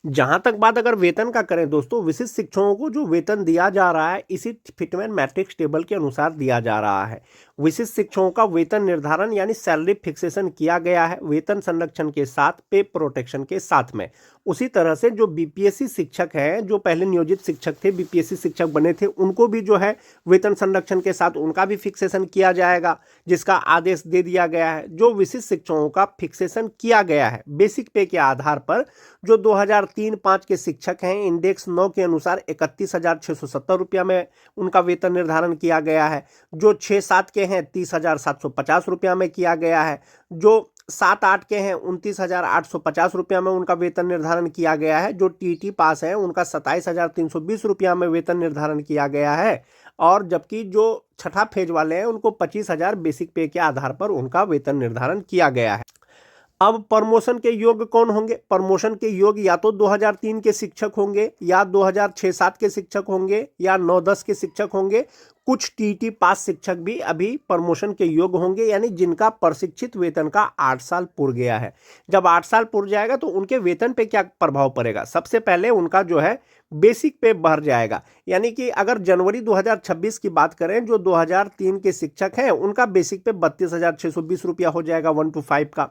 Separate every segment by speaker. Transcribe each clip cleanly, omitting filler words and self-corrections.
Speaker 1: जहां तक बात अगर वेतन का करें दोस्तों, विशिष्ट शिक्षकों को जो वेतन दिया जा रहा है इसी फिटमैन मैट्रिक्स टेबल के अनुसार दिया जा रहा है। विशिष्ट शिक्षकों का वेतन निर्धारण यानी सैलरी फिक्सेशन किया गया है वेतन संरक्षण के साथ, पे प्रोटेक्शन के साथ में। उसी तरह से जो बीपीएससी शिक्षक हैं, जो पहले नियोजित शिक्षक थे, बीपीएससी शिक्षक बने थे, उनको भी जो है वेतन संरक्षण के साथ उनका भी फिक्सेशन किया जाएगा, जिसका आदेश दे दिया गया है। जो विशिष्ट शिक्षकों का फिक्सेशन किया गया है बेसिक पे के आधार पर, जो 2003-05 के शिक्षक हैं, इंडेक्स 9 के अनुसार 31,670 रुपया में उनका वेतन निर्धारण किया गया है। जो 6-7 के हैं 30,750 रुपया में किया गया है। जो 7-8 के हैं 29,850 रुपया में उनका वेतन निर्धारण किया गया है। जो टीटी पास है उनका 27,320 रुपया में वेतन निर्धारण किया गया है। और जबकि जो छठा फेज वाले हैं उनको 25,000 बेसिक पे के आधार पर उनका वेतन निर्धारण किया गया है। अब प्रमोशन के योग्य कौन होंगे? प्रमोशन के योग्य या तो 2003 के शिक्षक होंगे, या 2006-07 के शिक्षक होंगे, या 9-10 के शिक्षक होंगे। कुछ टीटी पास शिक्षक भी अभी प्रमोशन के योग्य होंगे, यानी जिनका प्रशिक्षित वेतन का 8 साल पूर गया है। जब 8 साल पूर जाएगा तो उनके वेतन पे क्या प्रभाव पड़ेगा? सबसे पहले उनका जो है बेसिक पे बढ़ जाएगा। यानी कि अगर जनवरी 2026 की बात करें, जो 2003 के शिक्षक हैं उनका बेसिक पे 32,620 रुपया हो जाएगा 1 to 5 का।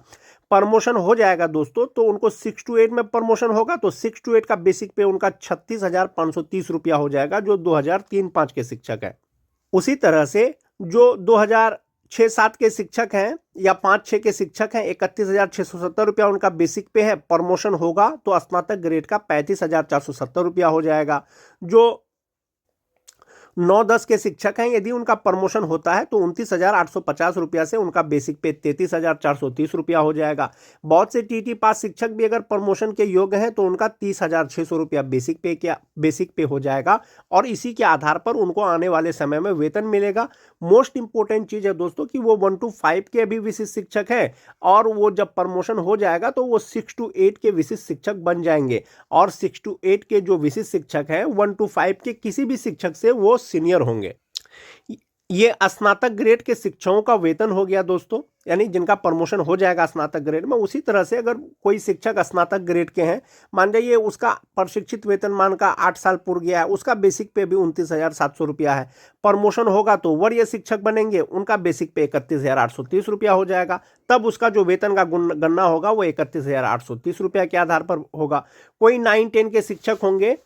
Speaker 1: प्रमोशन हो जाएगा दोस्तों तो उनको 6 to 8 में प्रमोशन होगा तो 6 to 8 का बेसिक पे उनका 36,530 रुपया हो जाएगा, जो 2003-05 के शिक्षक है। उसी तरह से जो 2006-07 के शिक्षक हैं या 5-6 के शिक्षक हैं, 31,670 रुपया उनका बेसिक पे है। प्रमोशन होगा तो स्नातक ग्रेड का 35,470 रुपया हो जाएगा। जो 9-10 के शिक्षक हैं, यदि उनका प्रमोशन होता है तो 29,850 रुपया से उनका बेसिक पे 33,430 रुपया हो जाएगा। बहुत से टीटी पास शिक्षक भी अगर प्रमोशन के योग्य हैं तो उनका 30,600 रुपया बेसिक पे हो जाएगा, और इसी के आधार पर उनको आने वाले समय में वेतन मिलेगा। मोस्ट इंपोर्टेंट चीज है दोस्तों कि वो 1 to 5 के भी विशिष्ट शिक्षक है, और वो जब प्रमोशन हो जाएगा तो वो 6 to 8 के विशिष्ट शिक्षक बन जाएंगे। और 6 to 8 के जो विशिष्ट शिक्षक हैं 1 to 5 के किसी भी शिक्षक से वो सीनियर होंगे। ये स्नातक ग्रेड के शिक्षकों का वेतन हो गया दोस्तों, यानी जिनका प्रमोशन हो जाएगा स्नातक ग्रेड में। उसी तरह से अगर कोई शिक्षक स्नातक ग्रेड के हैं, मान जाइए उसका प्रशिक्षित वेतनमान का 8 साल पूर गया है, उसका बेसिक पे भी 29,700 रुपया है। प्रमोशन होगा तो वरीय शिक्षक बनेंगे, उनका बेसिक पे 31,830 रुपया हो जाएगा। तब उसका जो वेतन का गणना होगा वो 31,830 रुपया के आधार पर होगा। कोई 9-10 के शिक्षक होंगे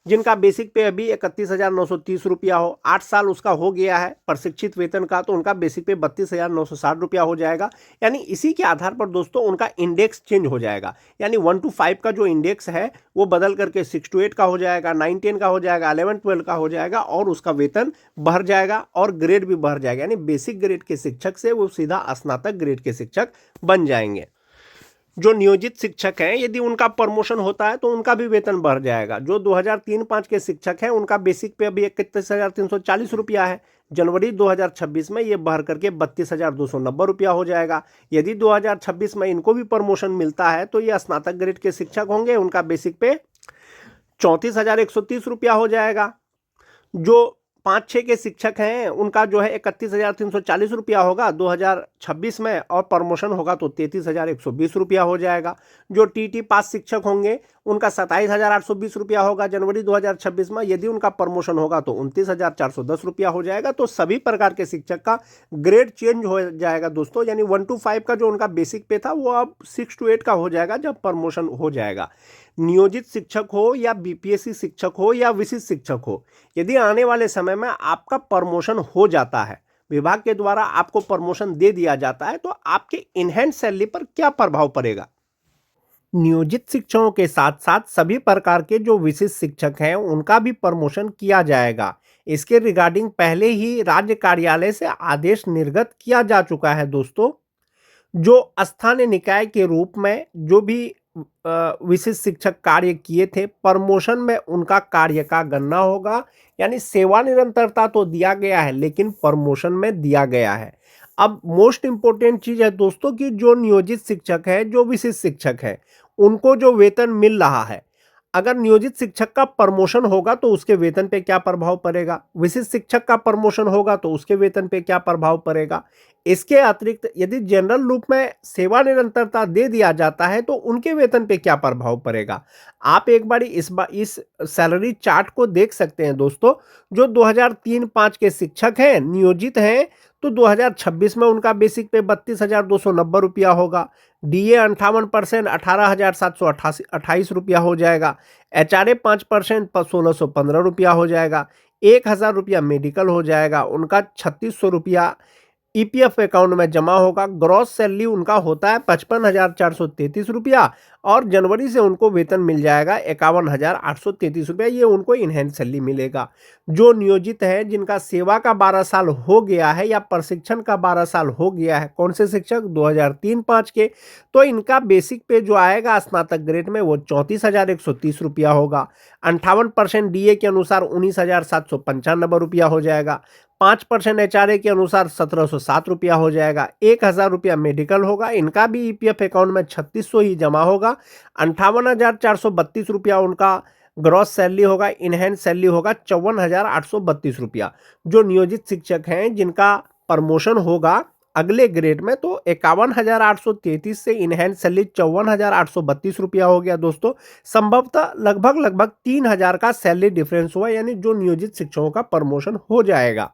Speaker 1: जिनका बेसिक पे अभी 31,930 रुपया हो, 8 साल उसका हो गया है प्रशिक्षित वेतन का, तो उनका बेसिक पे 32,960 रुपया हो जाएगा। यानी इसी के आधार पर दोस्तों उनका इंडेक्स चेंज हो जाएगा, यानी 1 to 5 का जो इंडेक्स है वो बदल करके 6 to 8 का हो जाएगा, 9-10 का हो जाएगा, 11-12 का हो जाएगा, और उसका वेतन बढ़ जाएगा और ग्रेड भी बढ़ जाएगा। यानी बेसिक ग्रेड के शिक्षक से वो सीधा स्नातक ग्रेड के शिक्षक बन जाएंगे। जो नियोजित शिक्षक हैं, यदि उनका प्रमोशन होता है तो उनका भी वेतन बढ़ जाएगा। जो 2003-05 के शिक्षक हैं उनका बेसिक पे अभी 31,340 रुपया है। जनवरी 2026 में ये बढ़ करके 32,290 रुपया हो जाएगा। यदि 2026 में इनको भी प्रमोशन मिलता है तो ये स्नातक ग्रेड के शिक्षक होंगे, उनका बेसिक पे 34,130 रुपया हो जाएगा। जो 5-6 के शिक्षक हैं उनका जो है 31,340 रुपया होगा 2026 में, और प्रमोशन होगा तो 33,120 रुपया हो जाएगा। जो टीटी पास शिक्षक होंगे उनका 27,820 रुपया होगा जनवरी 2026 में, यदि उनका प्रमोशन होगा तो 29,410 रुपया हो जाएगा। तो सभी प्रकार के शिक्षक का ग्रेड चेंज हो जाएगा दोस्तों, यानी 1 to 5 का जो उनका बेसिक पे था वो अब 6 to 8 का हो जाएगा जब प्रमोशन हो जाएगा। नियोजित शिक्षक हो या बीपीएससी शिक्षक हो या विशिष्ट शिक्षक हो, यदि आने वाले समय में आपका प्रमोशन हो जाता है, विभाग के द्वारा आपको प्रमोशन दे दिया जाता है, तो आपके इनहैंड सैलरी पर क्या प्रभाव पड़ेगा? नियोजित शिक्षकों के साथ साथ सभी प्रकार के जो विशिष्ट शिक्षक हैं उनका भी प्रमोशन किया जाएगा। इसके रिगार्डिंग पहले ही राज्य कार्यालय से आदेश निर्गत किया जा चुका है दोस्तों। जो स्थानीय निकाय के रूप में जो भी विशिष्ट शिक्षक कार्य किए थे, प्रमोशन में उनका कार्य का गणना होगा। यानी सेवा निरंतरता तो दिया गया है लेकिन प्रमोशन में दिया गया है। अब मोस्ट इंपोर्टेंट चीज है दोस्तों कि जो नियोजित शिक्षक है, जो विशिष्ट शिक्षक है, उनको जो वेतन मिल रहा है, अगर नियोजित शिक्षक का प्रमोशन होगा तो उसके वेतन पे क्या प्रभाव पड़ेगा, विशिष्ट शिक्षक का प्रमोशन होगा तो उसके वेतन पे क्या प्रभाव पड़ेगा। इसके अतिरिक्त यदि जनरल रूप में सेवा निरंतरता दे दिया जाता है तो उनके वेतन पे क्या प्रभाव पड़ेगा। आप एक बार इस सैलरी चार्ट को देख सकते हैं दोस्तों। जो 2003-5 के शिक्षक हैं, नियोजित हैं, तो 2026 में उनका बेसिक पे 32,290 रुपया होगा। डीए 58% 18,728 रुपया हो जाएगा। एचआरए 5% 1,615 रुपया हो जाएगा। 1,000 रुपया मेडिकल हो जाएगा। उनका 3,600 रुपया ईपीएफ अकाउंट में जमा होगा। ग्रॉस सैलरी उनका होता है 55,433 रुपया और जनवरी से उनको वेतन मिल जाएगा 51,833 रुपया। ये उनको इनहेंस सैलरी मिलेगा। जो नियोजित है, जिनका सेवा का 12 साल हो गया है या प्रशिक्षण का 12 साल हो गया है, कौन से शिक्षक 2003-5 के, तो इनका बेसिक पे जो आएगा स्नातक ग्रेड में वो 34,130 रुपया होगा। 58% डीए के अनुसार 19,795 रुपया हो जाएगा। 5% एचआरए के अनुसार 1,707 रुपया हो जाएगा। 1,000 रुपया मेडिकल होगा। इनका भी ईपीएफ अकाउंट में 3,600 ही जमा होगा। 58,432 रुपया उनका ग्रॉस सैलरी होगा। इनहेंस सैलरी होगा 54,832 रुपया। जो नियोजित शिक्षक हैं, जिनका प्रमोशन होगा अगले ग्रेड में, तो 51,833 से इनहेंस सैलरी 54,832 रुपया हो गया दोस्तों। संभवतः लगभग 3,000 का सैलरी डिफरेंस हुआ, यानी जो नियोजित शिक्षकों का प्रमोशन हो जाएगा।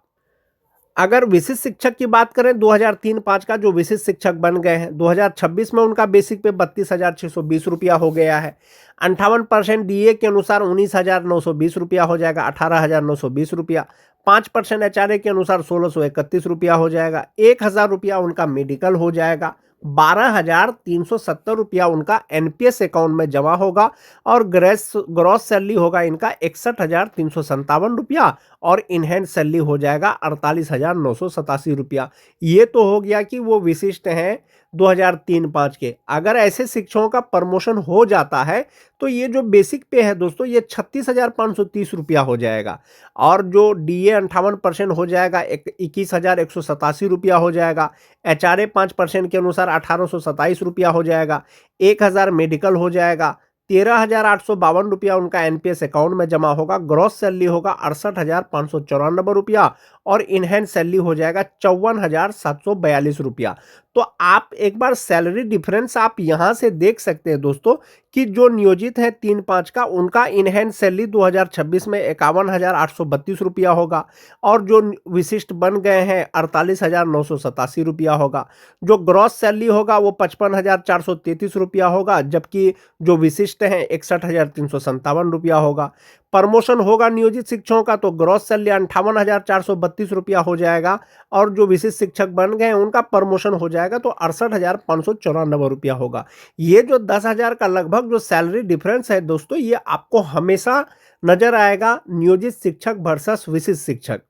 Speaker 1: अगर विशिष्ट शिक्षक की बात करें, 2003-5 का जो विशिष्ट शिक्षक बन गए हैं, 2026 में उनका बेसिक पे 32,620 रुपया हो गया है। 58% डीए के अनुसार 19,920 रुपया हो जाएगा। 18,920 रुपया। 5% एचआरए के अनुसार 1,631 रुपया हो जाएगा। 1,000 रुपया उनका मेडिकल हो जाएगा। 12,370 रुपया उनका एनपीएस अकाउंट में जमा होगा और ग्रॉस सैलरी होगा इनका 61,357 रुपया और इनहेंस सैलरी हो जाएगा 48,987 रुपया। ये तो हो गया कि वो विशिष्ट हैं 2003-5 के। अगर ऐसे शिक्षकों का प्रमोशन हो जाता है तो ये जो बेसिक पे है दोस्तों, ये 36,530 रुपया हो जाएगा और जो डीए 58% हो जाएगा 21,187 रुपया हो जाएगा। एचआरए 5% के अनुसार 1,827 रुपया हो जाएगा। 1,000 मेडिकल हो जाएगा। 13,852 रुपया उनका एनपीएस अकाउंट में जमा होगा। ग्रॉस सैलरी होगा 68,594 रुपया और इनहेंस सैलरी हो जाएगा 54,742 रुपया। तो आप एक बार सैलरी डिफरेंस आप यहां से देख सकते हैं दोस्तों कि जो नियोजित है 3-5 का, उनका इनहेंस सैलरी 2026 में 51,832 रुपया होगा और जो विशिष्ट बन गए हैं 48,987 रुपया होगा। जो ग्रॉस सैलरी होगा वो 55,433 रुपया होगा, जबकि जो विशिष्ट हैं 61,357 रुपया होगा। प्रमोशन होगा नियोजित शिक्षकों का तो ग्रॉस सैलरी 58,432 रुपया हो जाएगा और जो विशिष्ट शिक्षक बन गए उनका प्रमोशन हो जाएगा तो 68,594 रुपया होगा। ये जो 10,000 का लगभग जो सैलरी डिफरेंस है दोस्तों, ये आपको हमेशा नजर आएगा नियोजित शिक्षक वर्सेस विशिष्ट शिक्षक।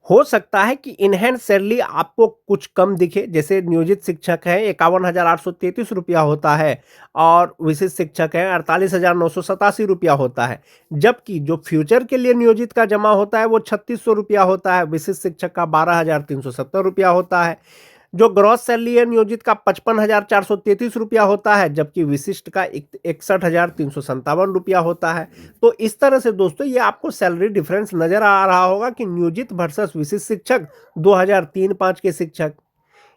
Speaker 1: हो सकता है कि इनहेंस सैलरी आपको कुछ कम दिखे, जैसे नियोजित शिक्षक है 51,833 रुपया होता है और विशिष्ट शिक्षक है 48,987 रुपया होता है, जबकि जो फ्यूचर के लिए नियोजित का जमा होता है वो 3,600 रुपया होता है। विशिष्ट शिक्षक का 12,370 रुपया होता है। जो ग्रॉस सैलरी है नियोजित का 55,433 रुपया होता है, जबकि विशिष्ट का 61,357 रुपया होता है। तो इस तरह से दोस्तों ये आपको सैलरी डिफरेंस नजर आ रहा होगा कि नियोजित वर्सेस विशिष्ट शिक्षक, 2003-5 के शिक्षक।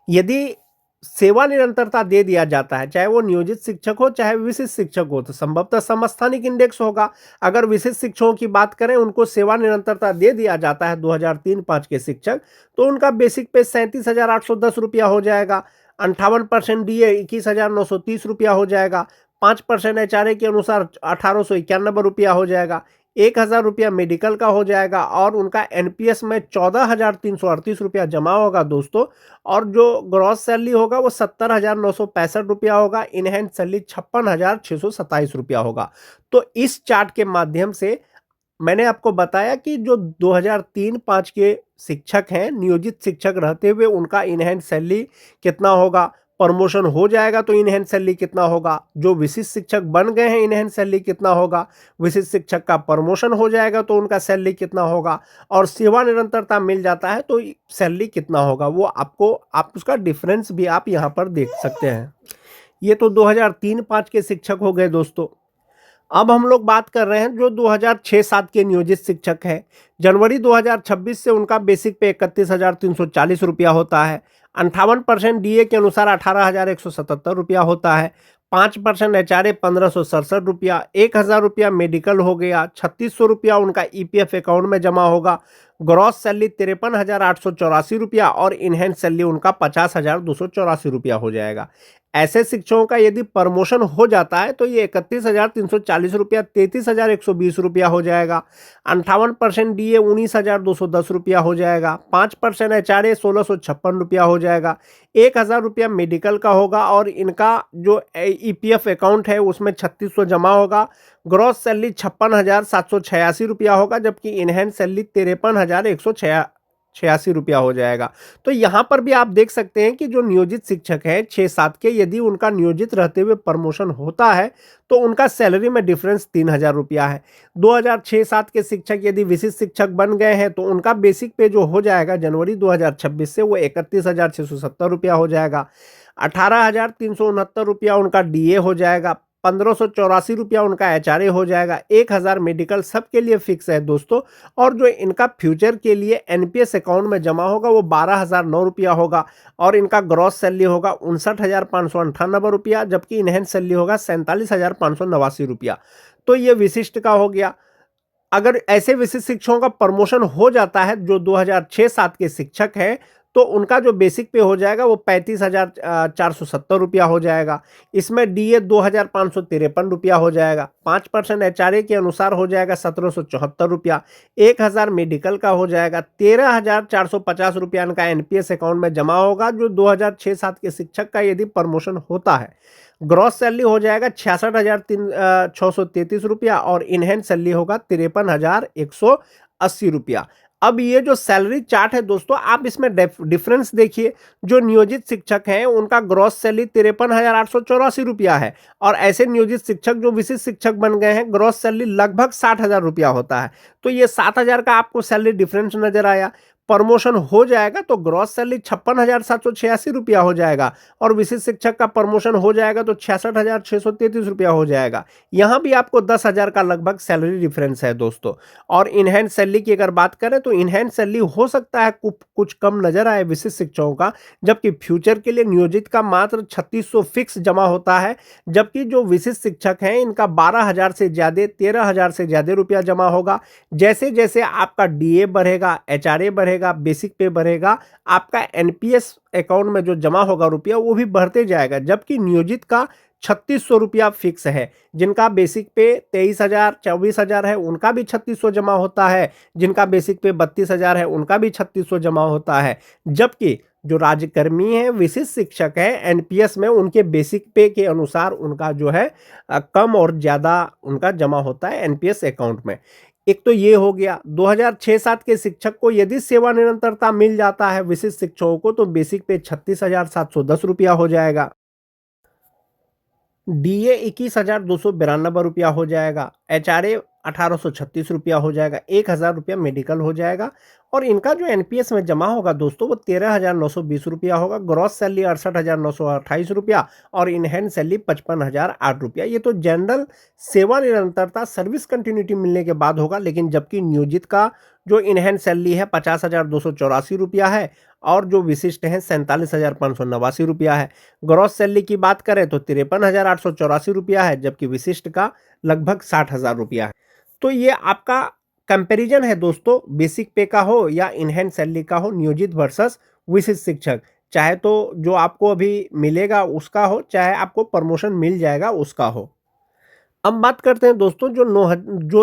Speaker 1: यदि सेवा निरंतरता दे दिया जाता है, चाहे वो नियोजित शिक्षक हो चाहे विशिष्ट शिक्षक हो, तो संभवतः समस्थानिक इंडेक्स होगा। अगर विशिष्ट शिक्षकों की बात करें, उनको सेवा निरंतरता दे दिया जाता है 2003-5 के शिक्षक, तो उनका बेसिक पे 37,810 रुपया हो जाएगा। 58% डीए 21,930 रुपया हो जाएगा। 5% एचआरए के अनुसार 1,891 रुपया हो जाएगा। 1,000 रुपया मेडिकल का हो जाएगा और उनका एनपीएस में 14,338 रुपया जमा होगा दोस्तों। और जो ग्रॉस सैलरी होगा वो 70,965 रुपया होगा। इनहेंस सैलरी 56,627 रुपया होगा। तो इस चार्ट के माध्यम से मैंने आपको बताया कि जो 2003-5 के शिक्षक हैं, नियोजित शिक्षक रहते हुए उनका इनहेंस सैलरी कितना होगा, प्रमोशन हो जाएगा तो इनहेंस सैलरी कितना होगा, जो विशिष्ट शिक्षक बन गए हैं इनहेंस सैलरी कितना होगा, विशिष्ट शिक्षक का प्रमोशन हो जाएगा तो उनका सैलरी कितना होगा, और सेवा निरंतरता मिल जाता है तो सैलरी कितना होगा, वो आप उसका डिफरेंस भी आप यहाँ पर देख सकते हैं। ये तो 2003-5 के शिक्षक हो गए दोस्तों। अब हम लोग बात कर रहे हैं जो 2006-7 के नियोजित शिक्षक हैं। जनवरी 2026 से उनका बेसिक पे 31,340 रुपया होता है। 58% डीए के अनुसार 18,177 रुपया होता है। 5% एचआरए 1,567 रुपया, 1,000 रुपया मेडिकल हो गया, 3,600 रुपया उनका ईपीएफ अकाउंट में जमा होगा। ग्रॉस सैलरी 53,884 रुपया और इनहेंस सैलरी उनका 50,284 रुपया हो जाएगा। ऐसे शिक्षकों का यदि प्रमोशन हो जाता है तो ये 31,340 रुपया 33,120 रुपया हो जाएगा। 58% डीए 19,210 रुपया हो जाएगा। 5% एचआरए 1,656 रुपया हो जाएगा। 1,000 रुपया मेडिकल का होगा और इनका जो ईपीएफ अकाउंट है उसमें 3,600 जमा होगा। ग्रॉस सैलरी 56,786 रुपया होगा, जबकि इनहेंस सैलरी 53,186 रुपया हो जाएगा। तो यहाँ पर भी आप देख सकते हैं कि जो नियोजित शिक्षक हैं 6-7 के, यदि उनका नियोजित रहते हुए प्रमोशन होता है तो उनका सैलरी में डिफरेंस 3,000 रुपया है। 2006-7 के शिक्षक यदि विशिष्ट शिक्षक बन गए हैं तो उनका बेसिक पे जो हो जाएगा जनवरी 2026 से वो 31,670 रुपया हो जाएगा। 18,369 रुपया उनका डीए हो जाएगा। 1,584 रुपया उनका एचआरए हो जाएगा। 1,000 मेडिकल सबके लिए फिक्स है दोस्तों। और जो इनका फ्यूचर के लिए एनपीएस अकाउंट में जमा होगा वो 12,009 रुपया होगा और इनका ग्रॉस सैलरी होगा 59,598 रुपया, जबकि इनहेंस सैलरी होगा 47,589 रुपया। तो ये विशिष्ट का हो गया। अगर ऐसे विशिष्ट शिक्षकों का प्रमोशन हो जाता है जो 2006-7 के शिक्षक हैं तो उनका जो बेसिक पे हो जाएगा वो 35,470 रुपया हो जाएगा। इसमें डीए 2,553 रुपया हो जाएगा। 5% एचआरए के अनुसार हो जाएगा 1,774 रुपया। 1,000 मेडिकल का हो जाएगा। 13,450 रुपया इनका एनपीएस अकाउंट में जमा होगा जो 2006-7 के शिक्षक का यदि प्रमोशन होता है। ग्रॉस सैलरी हो जाएगा 66,633 रुपया और इनहेंस सैलरी होगा 53,180 रुपया। अब ये जो सैलरी चार्ट है दोस्तों, आप इसमें डिफरेंस देखिए। जो नियोजित शिक्षक हैं उनका ग्रॉस सैलरी 53,884 रुपया है और ऐसे नियोजित शिक्षक जो विशिष्ट शिक्षक बन गए हैं ग्रॉस सैलरी लगभग 60,000 रुपया होता है। तो ये 7,000 का आपको सैलरी डिफरेंस नजर आया। प्रमोशन हो जाएगा तो ग्रॉस सैलरी 56,786 रुपया हो जाएगा और विशिष्ट शिक्षक का प्रमोशन हो जाएगा तो 66,633 रुपया हो जाएगा। यहाँ भी आपको 10,000 का लगभग सैलरी डिफरेंस है दोस्तों। और इनहैंस सैलरी की अगर बात करें तो इनहैंस सैलरी हो सकता है कुछ कम नजर आए विशिष्ट शिक्षकों का, जबकि फ्यूचर के लिए नियोजित का मात्र 3,600 फिक्स जमा होता है, जबकि जो विशिष्ट शिक्षक हैं इनका 12,000 से ज्यादा 13,000 से ज्यादा रुपया जमा होगा। जैसे जैसे आपका डीए बढ़ेगा, एचआरए बढ़ेगा, बेसिक पे बढ़ेगा, आपका एनपीएस अकाउंट में जो जमा होगा रुपया वो भी बढ़ते जाएगा। जबकि नियोजित का 3,600 रुपया फिक्स है। जिनका बेसिक पे 23,000 24,000 है उनका भी 3,600 जमा होता है। जिनका बेसिक पे 32,000 है उनका भी 3,600 जमा होता है। जबकि जो राज्यकर्मी है विशिष्ट शिक्षक है एनपीएस में उनके बेसिक पे के अनुसार उनका जो है कम और ज्यादा उनका जमा होता है एनपीएस अकाउंट में। एक तो ये हो गया। 2006-7 के शिक्षक को यदि सेवा निरंतरता मिल जाता है विशिष्ट शिक्षकों को तो बेसिक पे 36,710 रुपया हो जाएगा। डीए 21,292 रुपया हो जाएगा। एचआरए 1,836 रुपया हो जाएगा। 1,000 रुपया मेडिकल हो जाएगा और इनका जो एनपीएस में जमा होगा दोस्तों वो 13,920 रुपया होगा। ग्रॉस सैलरी 68,928 रुपया और इनहैंस सैलरी 55,008 रुपया। ये तो जनरल सेवा निरंतरता सर्विस कंटिन्यूटी मिलने के बाद होगा, लेकिन जबकि नियोजित का जो इनहैंस सैलरी है 50,284 रुपया है और जो विशिष्ट है 47,589 रुपया है। ग्रॉस सैलरी की बात करें तो 53,884 रुपया है, जबकि विशिष्ट का लगभग 60,000 रुपया है। तो ये आपका कंपैरिजन है दोस्तों, बेसिक पे का हो या इनहैंस सैलरी का हो, नियोजित वर्सेस विशिष्ट शिक्षक। चाहे तो जो आपको अभी मिलेगा उसका हो, चाहे आपको प्रमोशन मिल जाएगा उसका हो। अब बात करते हैं दोस्तों जो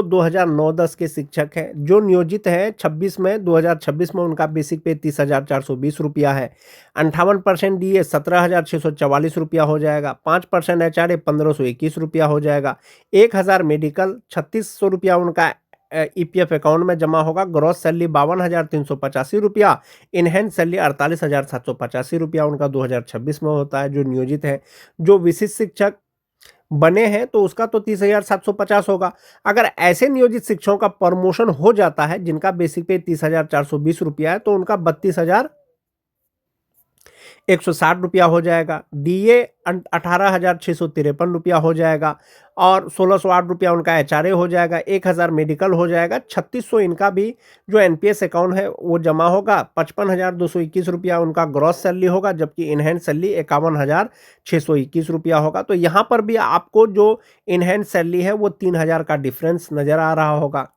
Speaker 1: 2009-10 के शिक्षक हैं जो नियोजित हैं 2026 में उनका बेसिक पे 30,420 रुपया है। 58% डीए 17,644 रुपया हो जाएगा। 5% एचआरए 1,521 रुपया हो जाएगा। 1,000 मेडिकल 3,600 रुपया उनका ईपीएफ अकाउंट में जमा होगा। ग्रॉस सैलरी 52,385 रुपया। इनहैंस सैलरी 48,785 रुपया उनका 2026 में होता है जो नियोजित है। जो विशिष्ट शिक्षक बने हैं तो उसका तो 30,750 होगा। अगर ऐसे नियोजित शिक्षकों का प्रमोशन हो जाता है जिनका बेसिक पे 30,420 रुपया है तो उनका 160 हो जाएगा। डीए 18,653 हो जाएगा और 1,608 उनका एचआरए हो जाएगा। 1,000 मेडिकल हो जाएगा। 3,600 इनका भी जो एनपीएस अकाउंट है वो जमा होगा। 55,221 उनका ग्रॉस सैलरी होगा, जबकि इनहैंड सैलरी 51,621 होगा। तो यहाँ पर भी आपको जो इनहैंड सैलरी है वो 3,000 का डिफरेंस नजर आ रहा होगा।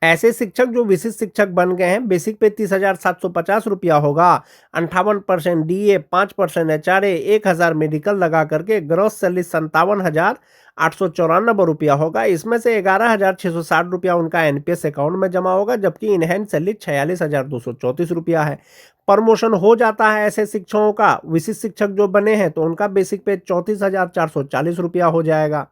Speaker 1: ऐसे शिक्षक जो विशिष्ट शिक्षक बन गए हैं, बेसिक पे 30,750 होगा। 58% डीए, 5% एचआरए, 1,000 मेडिकल लगा करके ग्रॉस सैलरी 57,894 होगा। इसमें से 11,660 उनका एनपीएस अकाउंट में जमा होगा, जबकि इनहैंड सैलरी 46,234 है। प्रमोशन हो जाता है ऐसे शिक्षकों का, विशिष्ट शिक्षक जो बने हैं तो उनका बेसिक पे 34,440 हो जाएगा।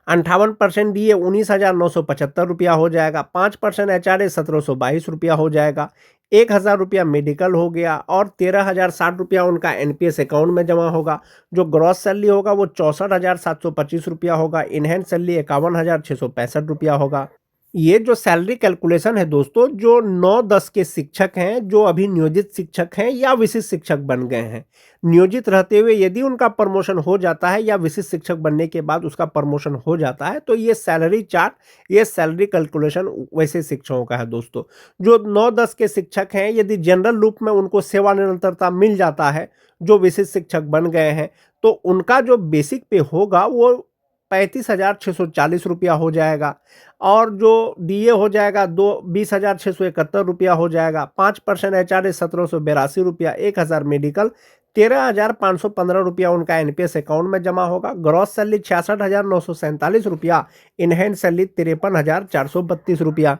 Speaker 1: 58% डीए 19,975 हो जाएगा। 5% एचआरए 1,722 हो जाएगा। 1,000 रुपया मेडिकल हो गया और 13,060 उनका एनपीएस अकाउंट में जमा होगा। जो ग्रॉस सैलरी होगा वो 64,725 होगा। इनहैंड सैलरी 51,665 होगा। ये जो सैलरी कैलकुलेशन है दोस्तों, जो 9-10 के शिक्षक हैं, जो अभी नियोजित शिक्षक हैं या विशिष्ट शिक्षक बन गए हैं, नियोजित रहते हुए यदि उनका प्रमोशन हो जाता है या विशिष्ट शिक्षक बनने के बाद उसका प्रमोशन हो जाता है, तो ये सैलरी चार्ट, ये सैलरी कैलकुलेशन वैसे शिक्षकों का है दोस्तों। जो 9-10 के शिक्षक हैं, यदि जनरल रूप में उनको सेवा निरंतरता मिल जाता है, जो विशिष्ट शिक्षक बन गए हैं, तो उनका जो बेसिक पे होगा वो 35,640 हो जाएगा और जो डीए हो जाएगा 20,671 हो जाएगा। 5% एचआरए 1,782, 1,000 मेडिकल, 13,515 उनका एनपीएस अकाउंट में जमा होगा। Gross salary 66,947, in hand salary 53,432।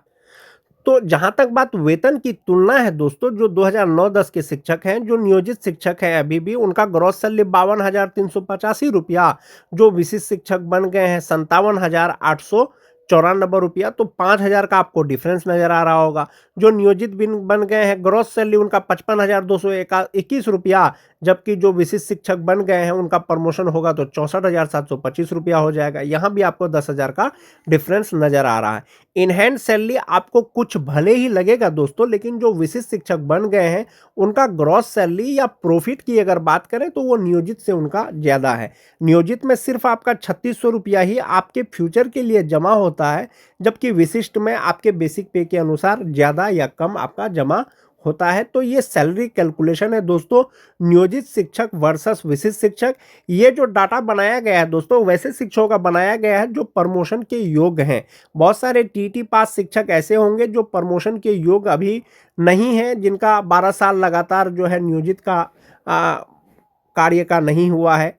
Speaker 1: तो जहां तक बात वेतन की तुलना है दोस्तों, जो 2009-10 के शिक्षक हैं, जो नियोजित शिक्षक हैं अभी भी, उनका ग्रॉस सैलरी 52,385। जो विशिष्ट शिक्षक बन गए हैं 57,894। तो 5,000 का आपको डिफरेंस नजर आ रहा होगा। जो नियोजित बन गए हैं, ग्रॉस सैलरी उनका 55,221, जबकि जो विशिष्ट शिक्षक बन गए हैं उनका प्रमोशन होगा तो 64,725 हो जाएगा। यहां भी आपको 10,000 का डिफरेंस नजर आ रहा है। इनहैंड सैलरी आपको कुछ भले ही लगेगा दोस्तों, लेकिन जो विशिष्ट शिक्षक बन गए हैं उनका ग्रॉस सैलरी या प्रॉफिट की अगर बात करें तो वो नियोजित से उनका ज्यादा है। नियोजित में सिर्फ आपका 3,600 रुपया ही आपके फ्यूचर के लिए जमा होता है, जबकि विशिष्ट में आपके बेसिक पे के अनुसार ज्यादा या कम आपका जमा होता है। तो ये सैलरी कैलकुलेशन है दोस्तों, नियोजित शिक्षक वर्सेस विशिष्ट शिक्षक। ये जो डाटा बनाया गया है दोस्तों, वैसे शिक्षकों का बनाया गया है जो प्रमोशन के योग्य हैं। बहुत सारे टीटी पास शिक्षक ऐसे होंगे जो प्रमोशन के योग्य अभी नहीं है, जिनका 12 साल लगातार जो है नियोजित का कार्य का नहीं हुआ है।